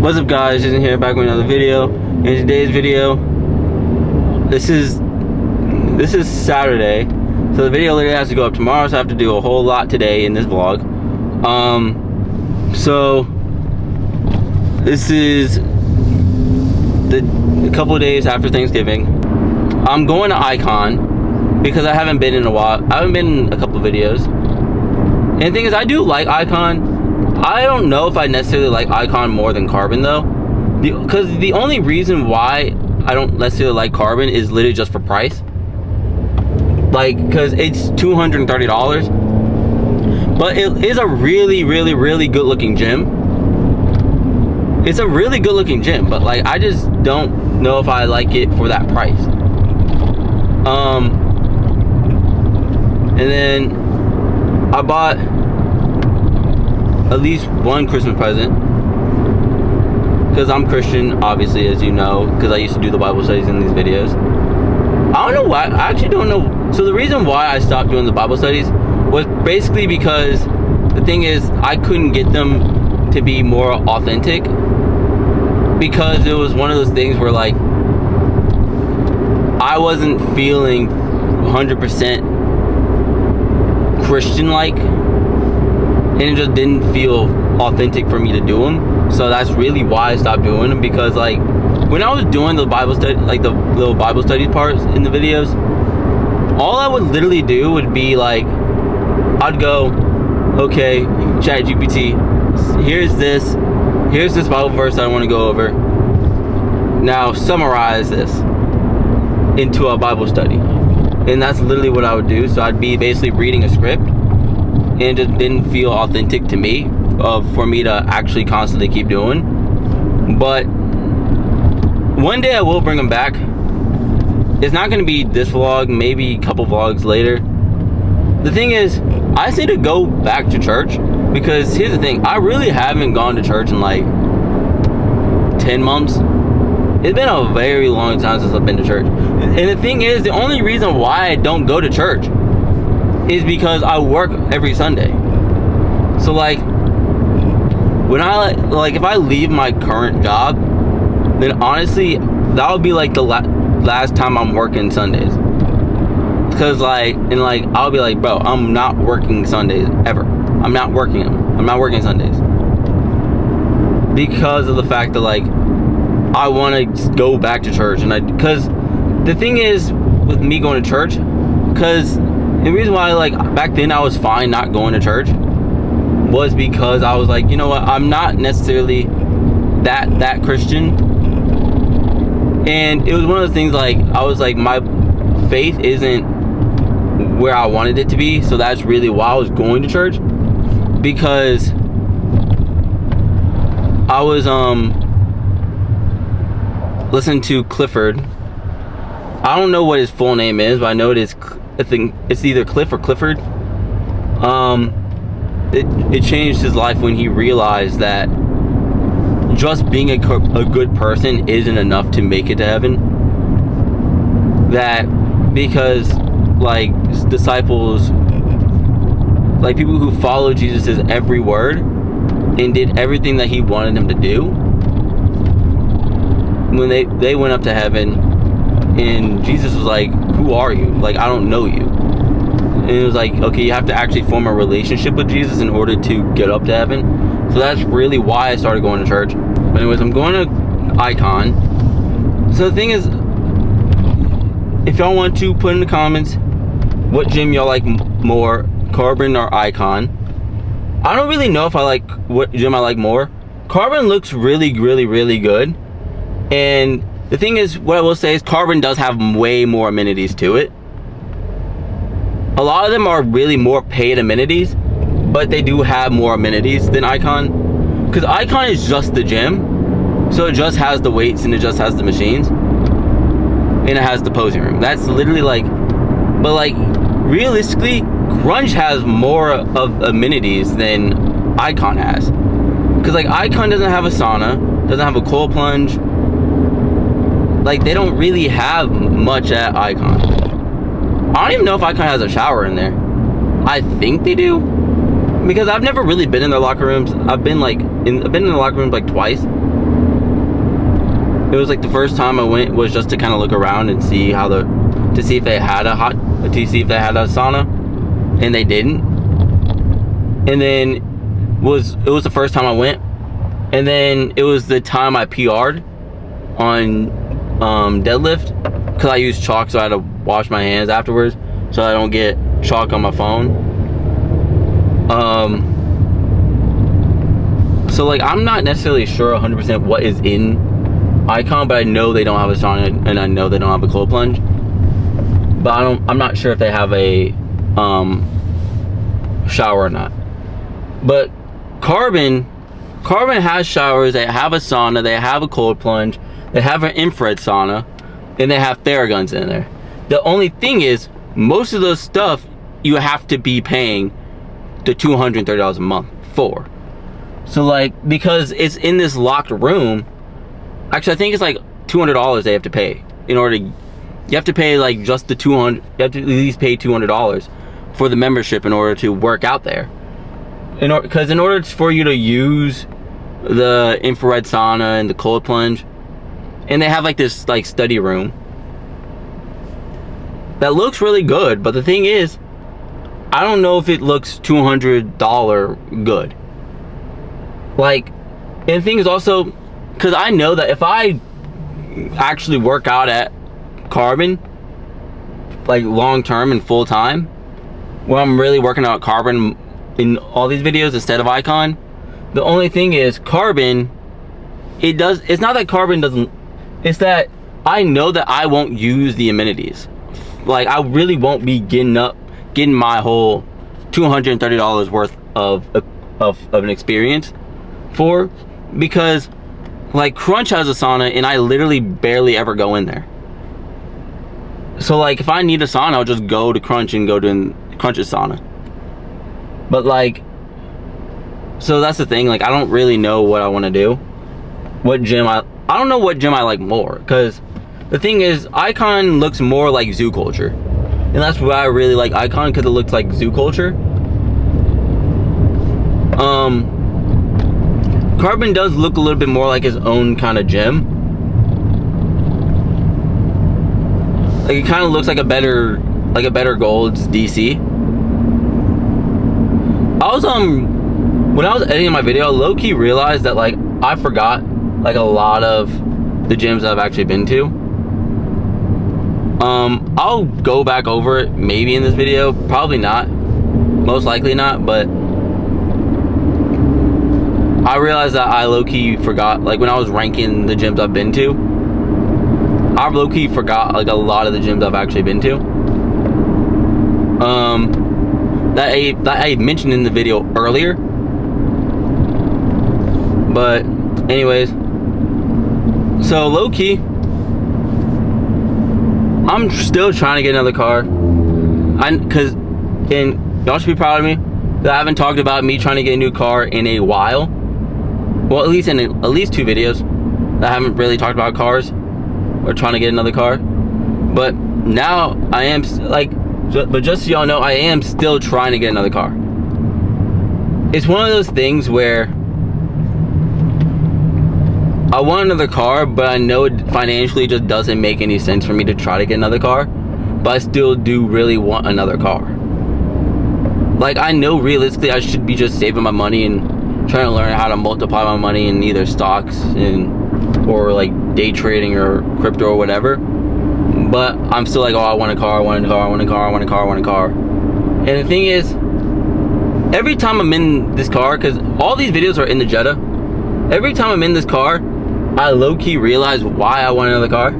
What's up, guys? Jason here, back with another video. In today's video, this is Saturday, so the video literally has to go up tomorrow, so I have to do a whole lot today in this vlog. So this is a couple of days after Thanksgiving. I'm going to Icon because I haven't been in a while. I haven't been in a couple of videos. And the thing is, I do like Icon. I don't know if I necessarily like Icon more than Carbon though, because the only reason why I don't necessarily like Carbon is literally just for price. Like, because it's $230, but it is a really good looking gym. It's a really good looking gym, but like I just don't know if I like it for that price. And then I bought at least one Christmas present because I'm Christian, obviously, as you know, because I used to do the Bible studies in these videos. I don't know why. I actually don't know. So the reason why I stopped doing the Bible studies was basically because the thing is, I couldn't get them to be more authentic, because it was one of those things where like I wasn't feeling 100% Christian like, and it just didn't feel authentic for me to do them. So that's really why I stopped doing them, because like when I was doing the Bible study, like the little Bible study parts in the videos, all I would literally do would be like, I'd go, okay, ChatGPT, here's this Bible verse I want to go over. Now summarize this into a Bible study. And that's literally what I would do. So I'd be basically reading a script, and it just didn't feel authentic to me for me to actually constantly keep doing. But one day I will bring them back. It's not going to be this vlog, maybe a couple vlogs later. The thing is, I just need to go back to church, because here's the thing, I really haven't gone to church in like 10 months. It's been a very long time since I've been to church. And the thing is, the only reason why I don't go to church is because I work every Sunday. So like, when if I leave my current job, then honestly, that would be like the last time I'm working Sundays. Because I'll be like, bro, I'm not working Sundays ever. I'm not working them. I'm not working Sundays. Because of the fact that like, I want to go back to church. Because the thing is with me going to church, because the reason why like back then I was fine not going to church was because I was like, you know what, I'm not necessarily that Christian. And it was one of those things, like I was like, my faith isn't where I wanted it to be. So that's really why I was going to church, because I was listening to Clifford. I don't know what his full name is, but I know it is, I think it's either Cliff or Clifford. It changed his life when he realized that just being a good person isn't enough to make it to heaven. That because like disciples, like people who followed Jesus' every word and did everything that he wanted them to do, when they went up to heaven, and Jesus was like, who are you? Like, I don't know you. And it was like, okay, you have to actually form a relationship with Jesus in order to get up to heaven. So that's really why I started going to church. But anyways, I'm going to Icon. So the thing is, if y'all want to put in the comments what gym y'all like more, Carbon or Icon. I don't really know if I like what gym I like more. Carbon looks really good. And the thing is, what I will say is Carbon does have way more amenities to it. A lot of them are really more paid amenities, but they do have more amenities than Icon. Because Icon is just the gym. So it just has the weights and it just has the machines. And it has the posing room. That's literally like, but like realistically, Grunge has more of amenities than Icon has. Because like Icon doesn't have a sauna, doesn't have a cold plunge. Like, they don't really have much at Icon. I don't even know if Icon has a shower in there. I think they do, because I've never really been in their locker rooms. I've been in the locker rooms like twice, It was like the first time I went was just to kind of look around and see how to see if they had a sauna, and they didn't. And then it was the first time I went, and then it was the time I PR'd on deadlift, because I used chalk, so I had to wash my hands afterwards so I don't get chalk on my phone. So like I'm not necessarily sure 100% what is in Icon, but I know they don't have a sauna, and I know they don't have a cold plunge. But I'm not sure if they have a shower or not. But Carbon has showers, they have a sauna, they have a cold plunge, they have an infrared sauna, and they have Theraguns in there. The only thing is, most of those stuff you have to be paying the $230 a month for. So like, because it's in this locked room, actually I think it's like $200 they have to pay in order to, you have to pay like just the you have to at least pay $200 for the membership in order to work out there. Because in order for you to use the infrared sauna and the cold plunge, and they have like this like study room that looks really good, but the thing is, I don't know if it looks $200 good. Like, and the thing is also, because I know that if I actually work out at Carbon, like long term and full time, when I'm really working out Carbon in all these videos instead of Icon, the only thing is Carbon, it's not that Carbon doesn't, it's that I know that I won't use the amenities. Like, I really won't be getting my whole $230 worth of an experience for, because like Crunch has a sauna and I literally barely ever go in there. So like, if I need a sauna, I'll just go to Crunch and go to Crunch's sauna. But like, so that's the thing, like I don't really know what I want to do, what gym I don't know what gym I like more, because the thing is, Icon looks more like Zoo Culture, and that's why I really like Icon, because it looks like Zoo Culture. Carbon does look a little bit more like his own kind of gym. Like, it kind of looks like a better Gold's DC. When I was editing my video, I low-key realized that like I forgot like a lot of the gyms that I've actually been to. I'll go back over it maybe in this video, probably not, most likely not, but I realized that I low-key forgot, like when I was ranking the gyms I've been to, I low-key forgot like a lot of the gyms I've actually been to. That I mentioned in the video earlier. But anyways, so low-key, I'm still trying to get another car. And y'all should be proud of me that I haven't talked about me trying to get a new car in a while. Well, at least in at least 2 videos that I haven't really talked about cars or trying to get another car. But now I am like, but just so y'all know, I am still trying to get another car. It's one of those things where I want another car, but I know it financially just doesn't make any sense for me to try to get another car, but I still do really want another car. Like, I know realistically I should be just saving my money and trying to learn how to multiply my money in either stocks or like day trading or crypto or whatever. But I'm still like, oh, I want a car, I want a car, I want a car, I want a car, I want a car. And the thing is, every time I'm in this car, because all these videos are in the Jetta, every time I'm in this car, I low-key realize why I want another car.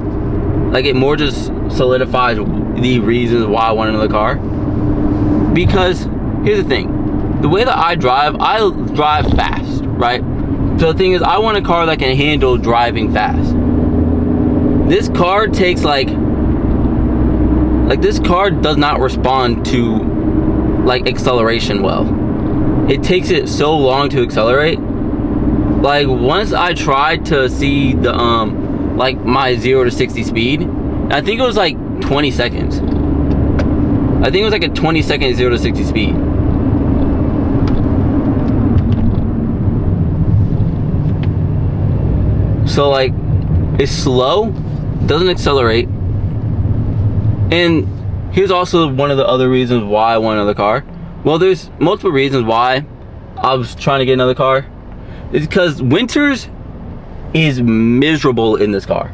Like, it more just solidifies the reasons why I want another car. Because here's the thing, the way that I drive fast, right? So the thing is, I want a car that can handle driving fast. This car takes like this car does not respond to like acceleration well. It takes it so long to accelerate. Like, once I tried to see the like my 0 to 60 speed, I think it was like 20 seconds. I think it was like a 20-second 0 to 60 speed. So like, It's slow, doesn't accelerate. And here's also one of the other reasons why I want another car. Well, there's multiple reasons why I was trying to get another car. It's because winters is miserable in this car.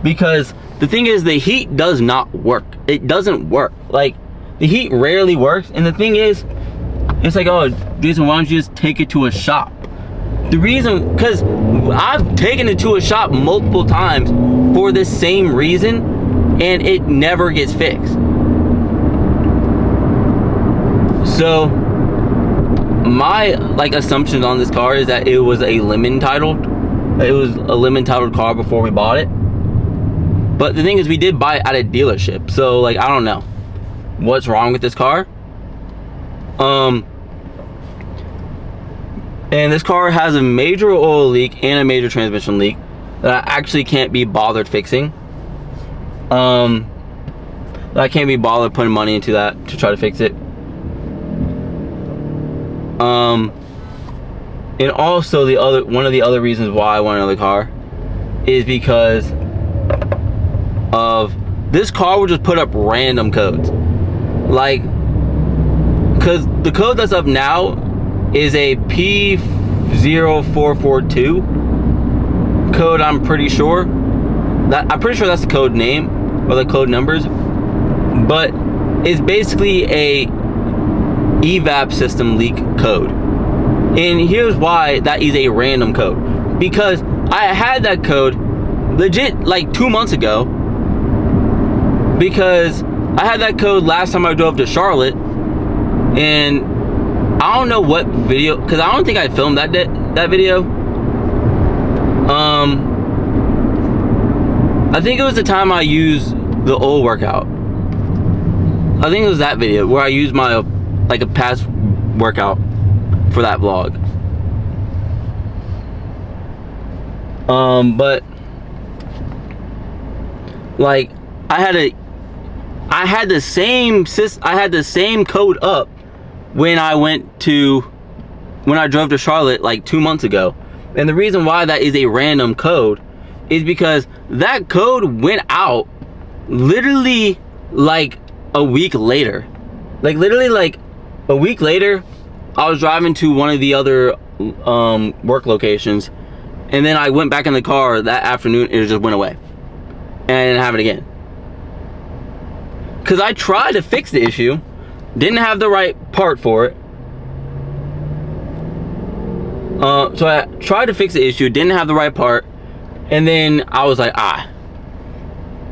Because the thing is, the heat does not work. It doesn't work. Like, the heat rarely works. And the thing is, it's like, oh, Jason, why don't you just take it to a shop? The reason, because I've taken it to a shop multiple times for the same reason, and it never gets fixed. So my assumptions on this car is that it was a lemon titled. It was a lemon titled car before we bought it. But the thing is, we did buy it at a dealership, so like, I don't know what's wrong with this car. And this car has a major oil leak and a major transmission leak that I actually can't be bothered fixing. I can't be bothered putting money into that to try to fix it. And also one of the other reasons why I want another car is because of this car will just put up random codes. Like, because the code that's up now is a P0442 code. I'm pretty sure that's the code name or the code numbers, but it's basically a evap system leak code. And here's why that is a random code, because I had that code legit like 2 months ago, because I had that code last time I drove to Charlotte. And I don't know what video, because I don't think I filmed that video. I think it was the time I used the old workout. I think it was that video where I used my a past workout for that vlog. But like, I had the same code up when I drove to Charlotte like 2 months ago. And the reason why that is a random code is because that code went out literally like a week later. Like, literally like a week later, I was driving to one of the other work locations, and then I went back in the car that afternoon and it just went away. And I didn't have it again. Because I tried to fix the issue, didn't have the right part for it. So I tried to fix the issue, didn't have the right part, and then I was like,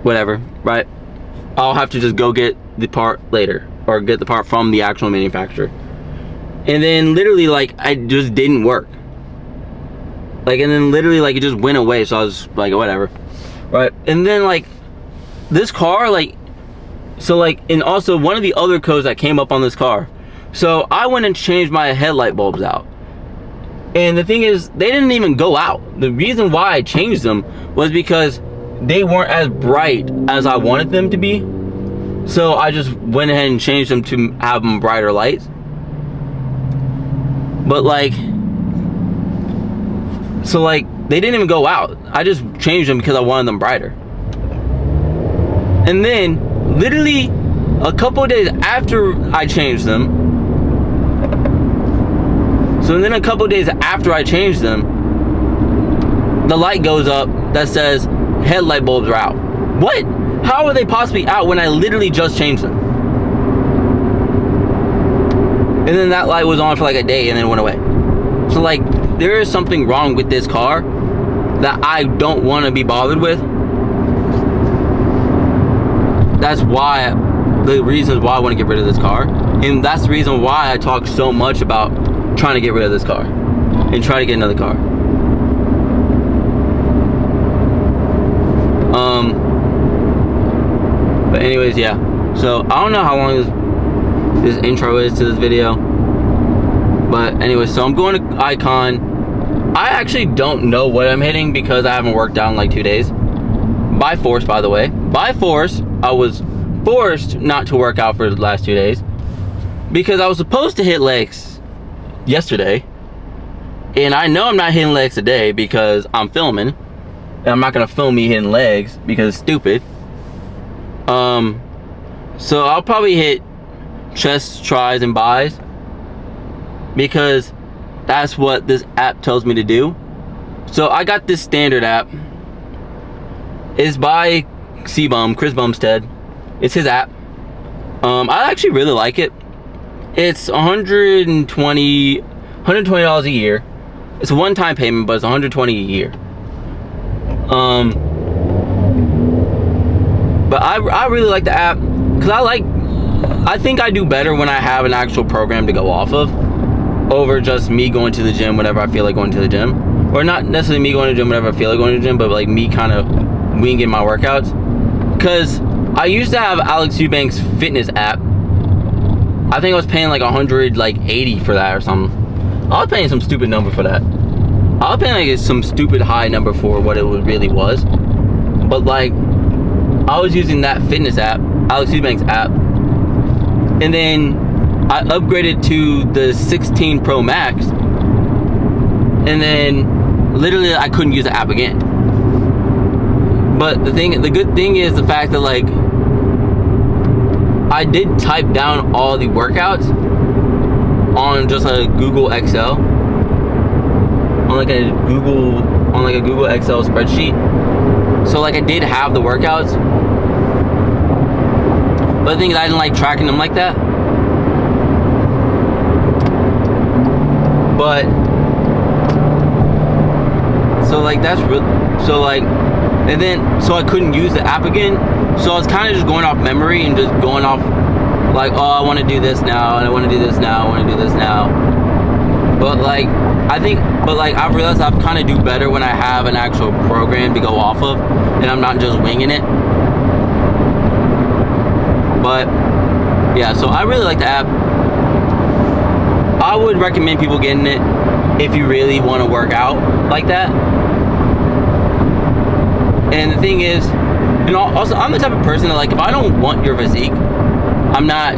whatever, right? I'll have to just go get the part later, or get the part from the actual manufacturer. And then literally like, I just didn't work. Like, and then literally like, it just went away, so I was like, whatever, right? And then like, this car, like, so like, and also one of the other codes that came up on this car, so I went and changed my headlight bulbs out. And the thing is, they didn't even go out. The reason why I changed them was because they weren't as bright as I wanted them to be. So I just went ahead and changed them to have them brighter lights. But like, so like, they didn't even go out. I just changed them because I wanted them brighter. And then literally a couple of days after I changed them, so then a couple of days after I changed them, the light goes up that says headlight bulbs are out. What? How are they possibly out when I literally just changed them? And then that light was on for like a day and then went away. So like, there is something wrong with this car that I don't want to be bothered with. That's why, the reasons why I want to get rid of this car. And that's the reason why I talk so much about trying to get rid of this car and try to get another car. But anyways, yeah. So I don't know how long this intro is to this video. But anyways, so I'm going to Icon. I actually don't know what I'm hitting because I haven't worked out in like 2 days. By force, by the way. By force, I was forced not to work out for the last 2 days because I was supposed to hit legs yesterday, and I know I'm not hitting legs today because I'm filming. And I'm not gonna film me hitting legs because it's stupid. So I'll probably hit chest, tries, and buys because that's what this app tells me to do. So I got this standard app. It's by Chris Bumstead. It's his app. I actually really like it. It's $120 a year. It's a one-time payment, but it's $120 a year. But I really like the app because I think I do better when I have an actual program to go off of over just me going to the gym whenever I feel like going to the gym. Or not necessarily me going to the gym whenever I feel like going to the gym, but like me kind of winging my workouts. Because I used to have Alex Eubanks' fitness app. I think I was paying like $180 for that or something. I was paying some stupid number for that. I was paying like some stupid high number for what it really was. But like, I was using that fitness app, Alex Eubanks app, and then I upgraded to the 16 Pro Max, and then literally I couldn't use the app again. But the good thing is the fact that like I did type down all the workouts on just a Google Excel, on like a Google Excel spreadsheet. So like I did have the workouts, but the thing is I didn't like tracking them like that. But so like that's real. So like, and then so I couldn't use the app again. So I was kind of just going off memory and just going off like, oh, I want to do this now, and I want to do this now, I want to do this now. But like I've realized I kind of do better when I have an actual program to go off of, and I'm not just winging it. But yeah, so I really like the app. I would recommend people getting it if you really want to work out like that. And the thing is, and also I'm the type of person that like, if I don't want your physique, I'm not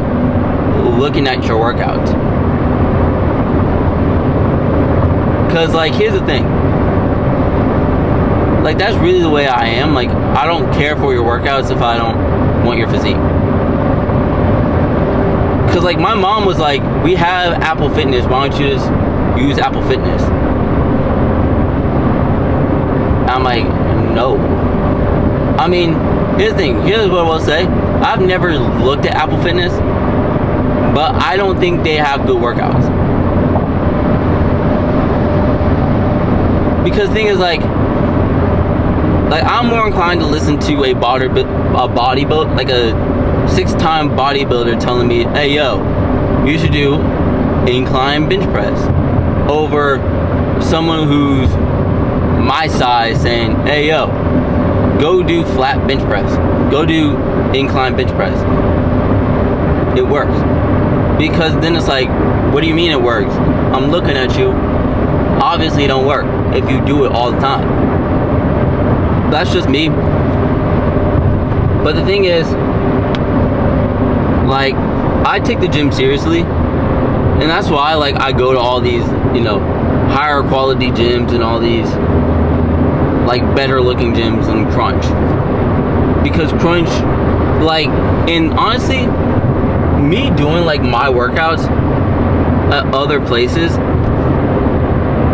looking at your workouts. Because like, here's the thing, like that's really the way I am. Like I don't care for your workouts if I don't want your physique. Because like my mom was like, we have Apple Fitness, why don't you just use Apple Fitness? I'm like, no. I mean, here's the thing, here's what I will say. I've never looked at Apple Fitness, but I don't think they have good workouts. Because the thing is like I'm more inclined to listen to a bodybuilder, like a 6-time bodybuilder telling me, hey yo, you should do incline bench press, over someone who's my size saying, hey yo, go do flat bench press, go do incline bench press. It works. Because then it's like, what do you mean it works? I'm looking at you. Obviously it don't work if you do it all the time. That's just me. But the thing is, like, I take the gym seriously, and that's why like I go to all these, you know, higher quality gyms and all these like better looking gyms and Crunch. Because Crunch, like, and honestly, me doing like my workouts at other places,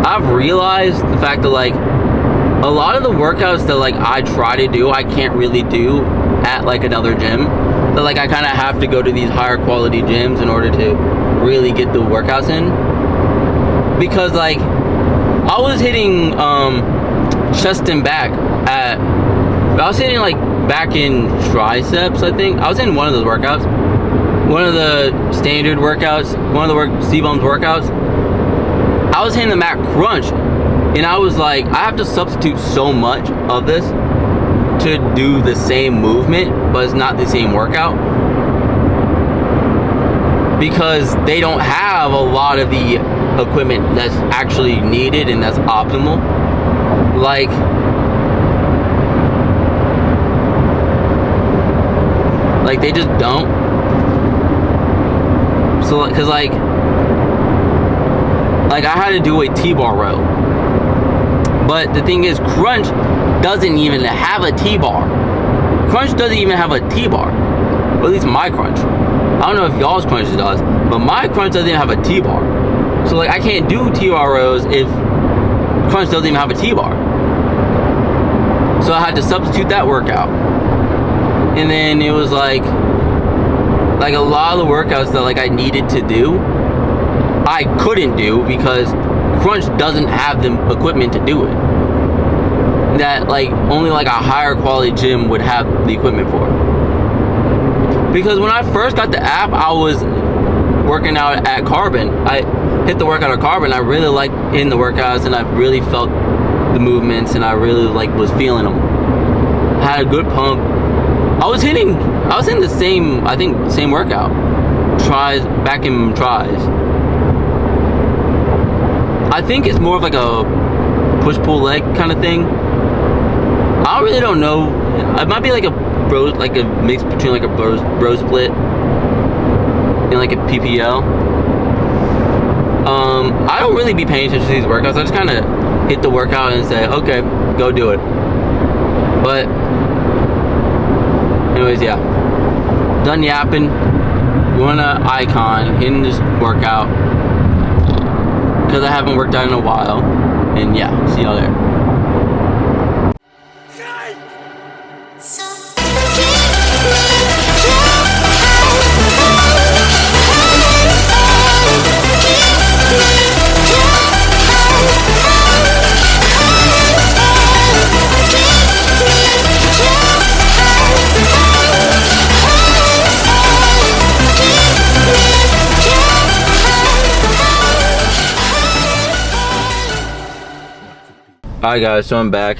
I've realized the fact that like a lot of the workouts that like I try to do, I can't really do at like another gym. That like I kind of have to go to these higher quality gyms in order to really get the workouts in. Because like I was hitting chest and back I was hitting like back in triceps, I think. I was in one of those workouts, one of the standard workouts, one of the C-Bum's workouts. I was hitting the mat crunch, and I was like, I have to substitute so much of this to do the same movement, but it's not the same workout, because they don't have a lot of the equipment that's actually needed and that's optimal. Like they just don't. So, cause like I had to do a T-bar row, but the thing is, Crunch, doesn't even have a T-bar. Crunch doesn't even have a T-bar. Or at least my Crunch. I don't know if y'all's Crunch does, but my Crunch doesn't even have a T-bar. So like I can't do T-bar rows if Crunch doesn't even have a T-bar. So I had to substitute that workout. And then it was like a lot of the workouts that like I needed to do, I couldn't do because Crunch doesn't have the equipment to do it. That like only like a higher quality gym would have the equipment for. Because when I first got the app, I was working out at Carbon. I hit the workout at Carbon. I really liked in the workouts, and I really felt the movements, and I really like was feeling them. I had a good pump. I was hitting the same, I think, same workout. Tries, back in tries. I think it's more of like a push-pull leg kind of thing. I really don't know. It might be like a mix between like a bro split and like a PPL. I don't really be paying attention to these workouts. I just kind of hit the workout and say, okay, go do it. But anyways, yeah, done yapping. Going to Icon, hitting this workout because I haven't worked out in a while. And yeah, see y'all there. Alright guys, so I'm back.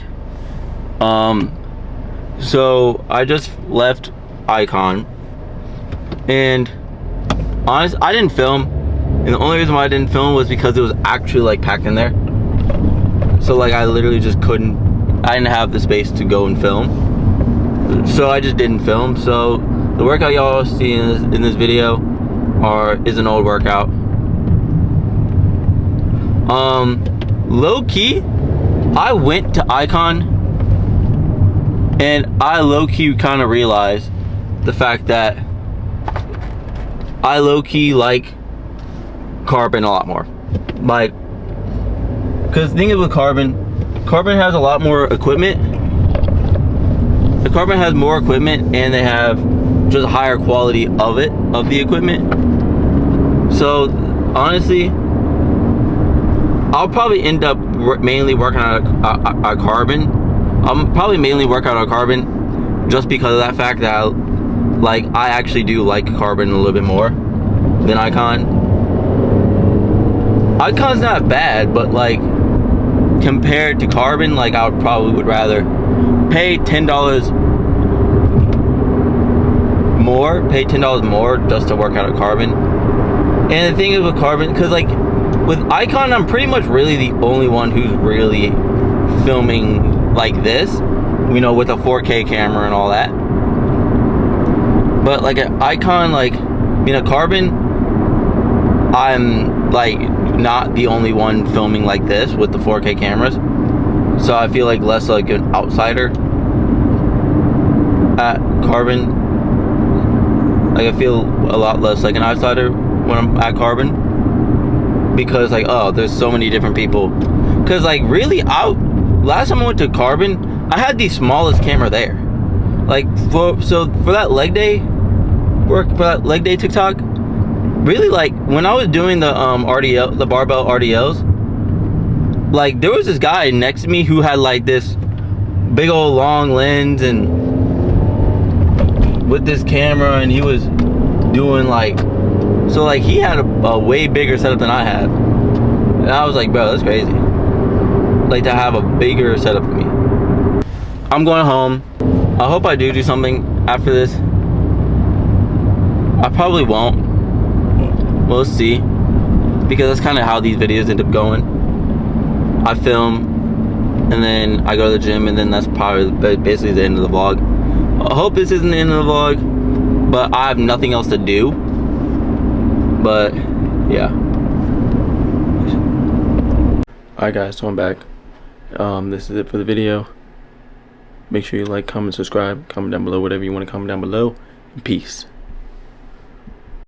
So I just left Icon, and honestly, I didn't film, and the only reason why I didn't film was because it was actually like packed in there. So like I literally just couldn't, I didn't have the space to go and film, so I just didn't film. So the workout y'all see in this video is an old workout. Low key, I went to Icon and I low-key kind of realized the fact that I low-key like Carbon a lot more. Like, because the thing is with Carbon has a lot more equipment. The Carbon has more equipment, and they have just a higher quality of the equipment. So honestly, I'll probably end up mainly working on a Carbon. I'm probably mainly work out on Carbon just because of that fact that I actually do like Carbon a little bit more than Icon. Icon's not bad, but like compared to Carbon, like I would rather pay $10 more just to work out at Carbon. And the thing is with Carbon, because like with Icon, I'm pretty much really the only one who's really filming like this, you know, with a 4K camera and all that. But like an Icon, like, you know, Carbon, I'm like not the only one filming like this with the 4K cameras. So I feel like less like an outsider at Carbon. Like I feel a lot less like an outsider when I'm at Carbon, because like, oh, there's so many different people. Because like really, last time I went to Carbon, I had the smallest camera there. Like for that leg day TikTok, really, like when I was doing the RDL, the barbell RDLs, like there was this guy next to me who had like this big old long lens and with this camera, and he was doing like, so like he had a way bigger setup than I had, and I was like, bro, that's crazy. Like to have a bigger setup for me. I'm going home. I hope I do something after this. I probably won't. We'll see, because that's kind of how these videos end up going. I film and then I go to the gym, and then that's probably basically the end of the vlog. I hope this isn't the end of the vlog, but I have nothing else to do. But yeah. Alright guys, so I'm back. This is it for the video. Make sure you like, comment, subscribe, comment down below, whatever you want to comment down below. Peace.